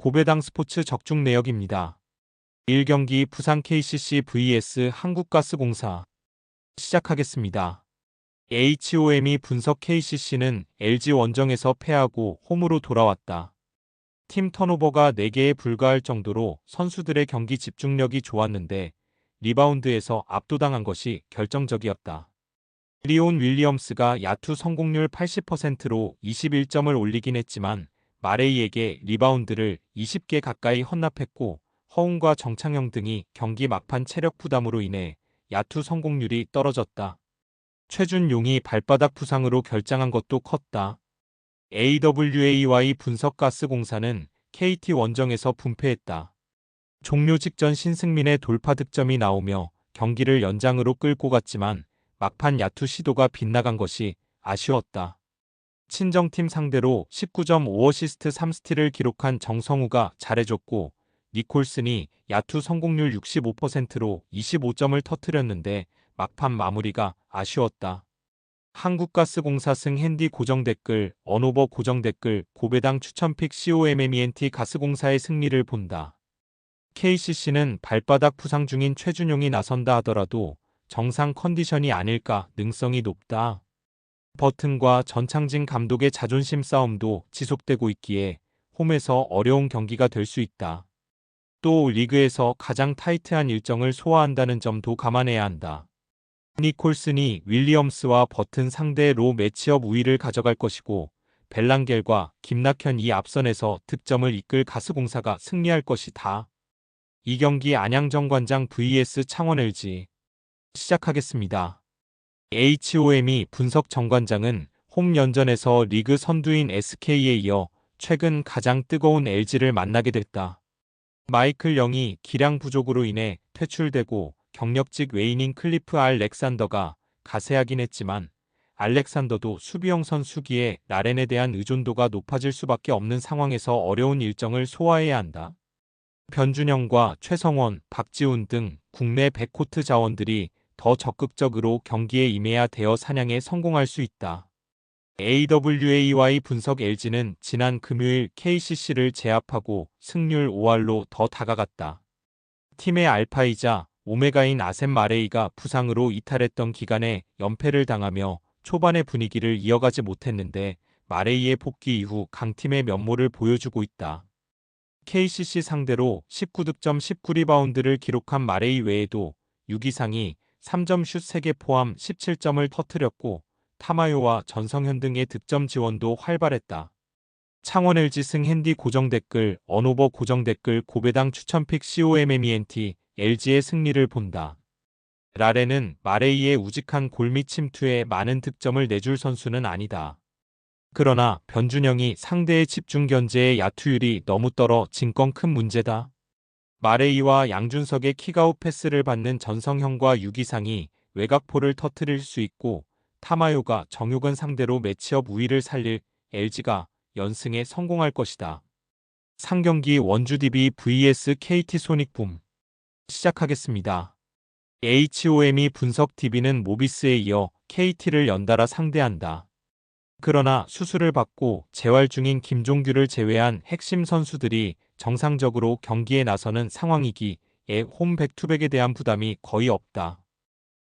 고배당 스포츠 적중 내역입니다. 1경기 부산 KCC vs 한국가스공사 시작하겠습니다. HOM이 분석 KCC는 LG 원정에서 패하고 홈으로 돌아왔다. 팀 턴오버가 4개에 불과할 정도로 선수들의 경기 집중력이 좋았는데 리바운드에서 압도당한 것이 결정적이었다. 리온 윌리엄스가 야투 성공률 80%로 21점을 올리긴 했지만 마레이에게 리바운드를 20개 가까이 헌납했고 허웅과 정창영 등이 경기 막판 체력 부담으로 인해 야투 성공률이 떨어졌다. 최준용이 발바닥 부상으로 결장한 것도 컸다. AWAY 분석가스공사는 KT 원정에서 분패했다. 종료 직전 신승민의 돌파 득점이 나오며 경기를 연장으로 끌고 갔지만 막판 야투 시도가 빗나간 것이 아쉬웠다. 친정팀 상대로 19점 5어시스트 3스틸을 기록한 정성우가 잘해줬고 니콜슨이 야투 성공률 65%로 25점을 터뜨렸는데 막판 마무리가 아쉬웠다. 한국가스공사 승 핸디 고정댓글, 언오버 고정댓글, 고배당 추천픽 COMMENT 가스공사의 승리를 본다. KCC는 발바닥 부상 중인 최준용이 나선다 하더라도 정상 컨디션이 아닐까 능성이 높다. 버튼과 전창진 감독의 자존심 싸움도 지속되고 있기에 홈에서 어려운 경기가 될 수 있다. 또 리그에서 가장 타이트한 일정을 소화한다는 점도 감안해야 한다. 니콜슨이 윌리엄스와 버튼 상대로 매치업 우위를 가져갈 것이고 벨랑겔과 김낙현 이 앞선에서 득점을 이끌 가스공사가 승리할 것이다. 2경기 안양정관장 vs 창원 LG 시작하겠습니다. HOM이 분석 정관장은 홈 연전에서 리그 선두인 SK에 이어 최근 가장 뜨거운 LG를 만나게 됐다. 마이클 영이 기량 부족으로 인해 퇴출되고 경력직 외인인 클리프 알렉산더가 가세하긴 했지만 알렉산더도 수비형 선수기에 라렌에 대한 의존도가 높아질 수밖에 없는 상황에서 어려운 일정을 소화해야 한다. 변준영과 최성원, 박지훈 등 국내 백코트 자원들이 더 적극적으로 경기에 임해야 대어 사냥에 성공할 수 있다. AWAY 분석 LG는 지난 금요일 KCC를 제압하고 승률 5할로 더 다가갔다. 팀의 알파이자 오메가인 아셈 마레이가 부상으로 이탈했던 기간에 연패를 당하며 초반의 분위기를 이어가지 못했는데 마레이의 복귀 이후 강팀의 면모를 보여주고 있다. KCC 상대로 19득점 19리바운드를 기록한 마레이 외에도 6이상이 3점 슛 3개 포함 17점을 터뜨렸고 타마요와 전성현 등의 득점 지원도 활발했다. 창원 LG 승 핸디 고정댓글, 언오버 고정댓글, 고배당 추천픽 COMMENT, LG의 승리를 본다. 라렌은 마레이의 우직한 골밑 침투에 많은 득점을 내줄 선수는 아니다. 그러나 변준영이 상대의 집중 견제에 야투율이 너무 떨어진 건 큰 문제다. 마레이와 양준석의 킥아웃 패스를 받는 전성현과 유기상이 외곽포를 터뜨릴 수 있고 타마요가 정효근 상대로 매치업 우위를 살릴 LG가 연승에 성공할 것이다. 상경기 원주 DB vs KT 소닉붐 시작하겠습니다. HOM이 분석 DB는 모비스에 이어 KT를 연달아 상대한다. 그러나 수술을 받고 재활 중인 김종규를 제외한 핵심 선수들이 정상적으로 경기에 나서는 상황이기에 홈 백투백에 대한 부담이 거의 없다.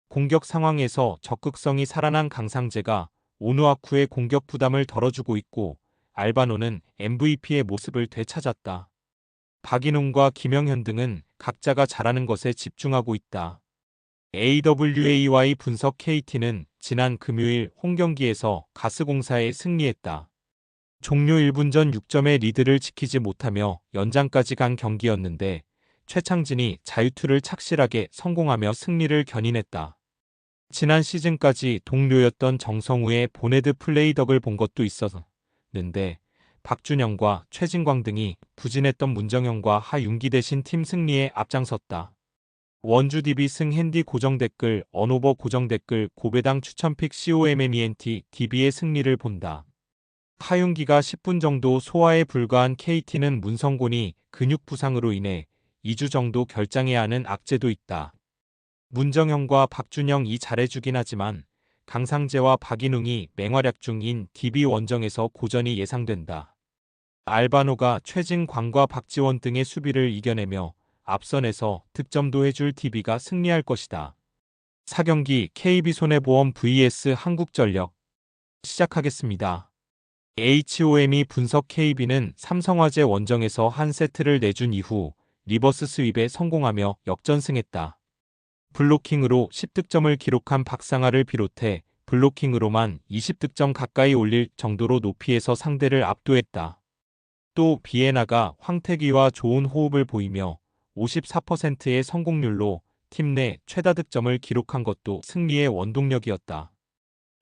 공격 상황에서 적극성이 살아난 강상재가 오누아쿠의 공격 부담을 덜어주고 있고 알바노는 MVP의 모습을 되찾았다. 박인웅과 김영현 등은 각자가 잘하는 것에 집중하고 있다. AWAY 분석 KT는 지난 금요일 홈경기에서 가스공사에 승리했다. 종료 1분 전 6점의 리드를 지키지 못하며 연장까지 간 경기였는데 최창진이 자유투를 착실하게 성공하며 승리를 견인했다. 지난 시즌까지 동료였던 정성우의 보네드 플레이 덕을 본 것도 있었는데 박준영과 최진광 등이 부진했던 문정현과 하윤기 대신 팀 승리에 앞장섰다. 원주 DB 승 핸디 고정댓글, 언오버 고정댓글, 고배당 추천픽 COMMENT, DB의 승리를 본다. 하윤기가 10분 정도 소화에 불과한 KT는 문성곤이 근육 부상으로 인해 2주 정도 결장해야 하는 악재도 있다. 문정현과 박준영이 잘해주긴 하지만 강상재와 박인웅이 맹활약 중인 DB 원정에서 고전이 예상된다. 알바노가 최진광과 박지원 등의 수비를 이겨내며 앞선에서 득점도 해줄 DB가 승리할 것이다. 4경기 KB손해보험 vs 한국전력 시작하겠습니다. HOM이 분석 KB는 삼성화재 원정에서 한 세트를 내준 이후 리버스 스윕에 성공하며 역전승했다. 블로킹으로 10득점을 기록한 박상아를 비롯해 블로킹으로만 20득점 가까이 올릴 정도로 높이에서 상대를 압도했다. 또 비에나가 황태기와 좋은 호흡을 보이며 54%의 성공률로 팀 내 최다 득점을 기록한 것도 승리의 원동력이었다.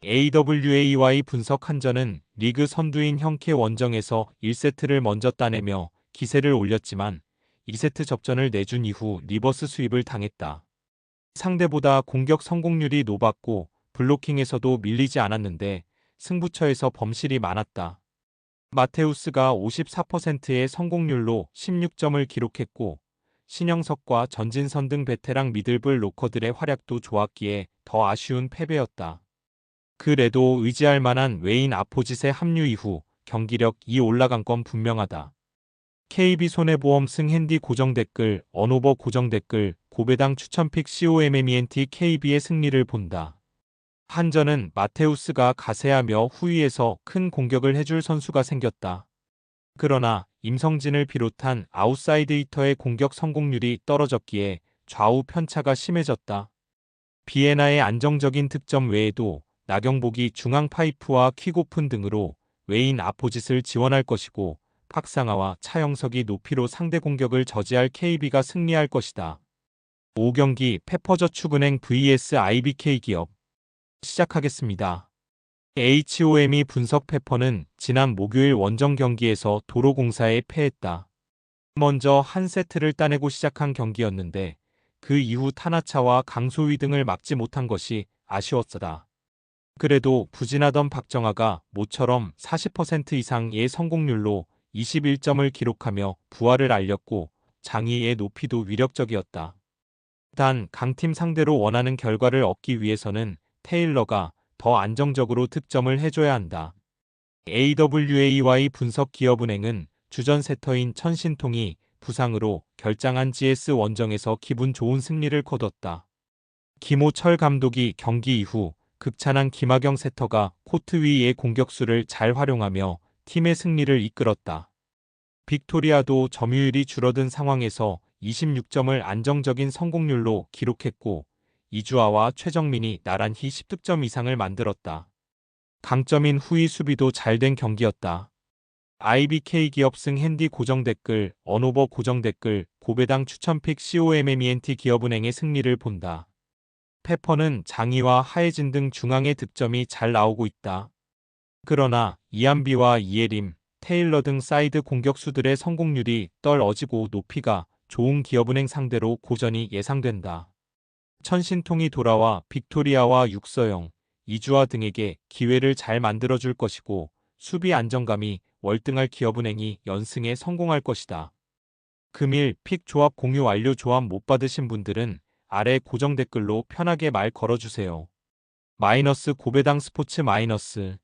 AWAY 분석 한전은 리그 선두인 형케 원정에서 1세트를 먼저 따내며 기세를 올렸지만 2세트 접전을 내준 이후 리버스 스윕을 당했다. 상대보다 공격 성공률이 높았고 블로킹에서도 밀리지 않았는데 승부처에서 범실이 많았다. 마테우스가 54%의 성공률로 16점을 기록했고 신영석과 전진선 등 베테랑 미들블 로커들의 활약도 좋았기에 더 아쉬운 패배였다. 그래도 의지할 만한 외인 아포짓의 합류 이후 경기력 올라간 건 분명하다. KB손해보험 승핸디 고정 댓글, 언오버 고정 댓글, 고배당 추천픽 COMMENT KB의 승리를 본다. 한전은 마테우스가 가세하며 후위에서 큰 공격을 해줄 선수가 생겼다. 그러나 임성진을 비롯한 아웃사이드 히터의 공격 성공률이 떨어졌기에 좌우 편차가 심해졌다. 비에나의 안정적인 득점 외에도 나경복이 중앙 파이프와 킥오픈 등으로 외인 아포짓을 지원할 것이고 박상아와 차영석이 높이로 상대 공격을 저지할 KB가 승리할 것이다. 5경기 페퍼저축은행 vs IBK기업 시작하겠습니다. HOM이 분석 페퍼는 지난 목요일 원정 경기에서 도로공사에 패했다. 먼저 한 세트를 따내고 시작한 경기였는데 그 이후 타나차와 강소희 등을 막지 못한 것이 아쉬웠다. 그래도 부진하던 박정아가 모처럼 40% 이상의 성공률로 21점을 기록하며 부활을 알렸고 장희의 높이도 위력적이었다. 단 강팀 상대로 원하는 결과를 얻기 위해서는 테일러가 더 안정적으로 득점을 해줘야 한다. AWAY 분석 기업은행은 주전 세터인 천신통이 부상으로 결장한 GS 원정에서 기분 좋은 승리를 거뒀다. 김호철 감독이 경기 이후 극찬한 김하경 세터가 코트 위의 공격수를 잘 활용하며 팀의 승리를 이끌었다. 빅토리아도 점유율이 줄어든 상황에서 26점을 안정적인 성공률로 기록했고 이주아와 최정민이 나란히 10득점 이상을 만들었다. 강점인 후위 수비도 잘된 경기였다. IBK 기업승 핸디 고정 댓글, 언오버 고정 댓글, 고배당 추천픽 COMMENT 기업은행의 승리를 본다. 페퍼는 장희와 하혜진 등 중앙의 득점이 잘 나오고 있다. 그러나 이한비와 이예림, 테일러 등 사이드 공격수들의 성공률이 떨어지고 높이가 좋은 기업은행 상대로 고전이 예상된다. 천신통이 돌아와 빅토리아와 육서영, 이주아 등에게 기회를 잘 만들어줄 것이고 수비 안정감이 월등할 기업은행이 연승에 성공할 것이다. 금일 픽 조합 공유 완료. 조합 못 받으신 분들은 아래 고정 댓글로 편하게 말 걸어주세요. 마이너스 고배당 스포츠 마이너스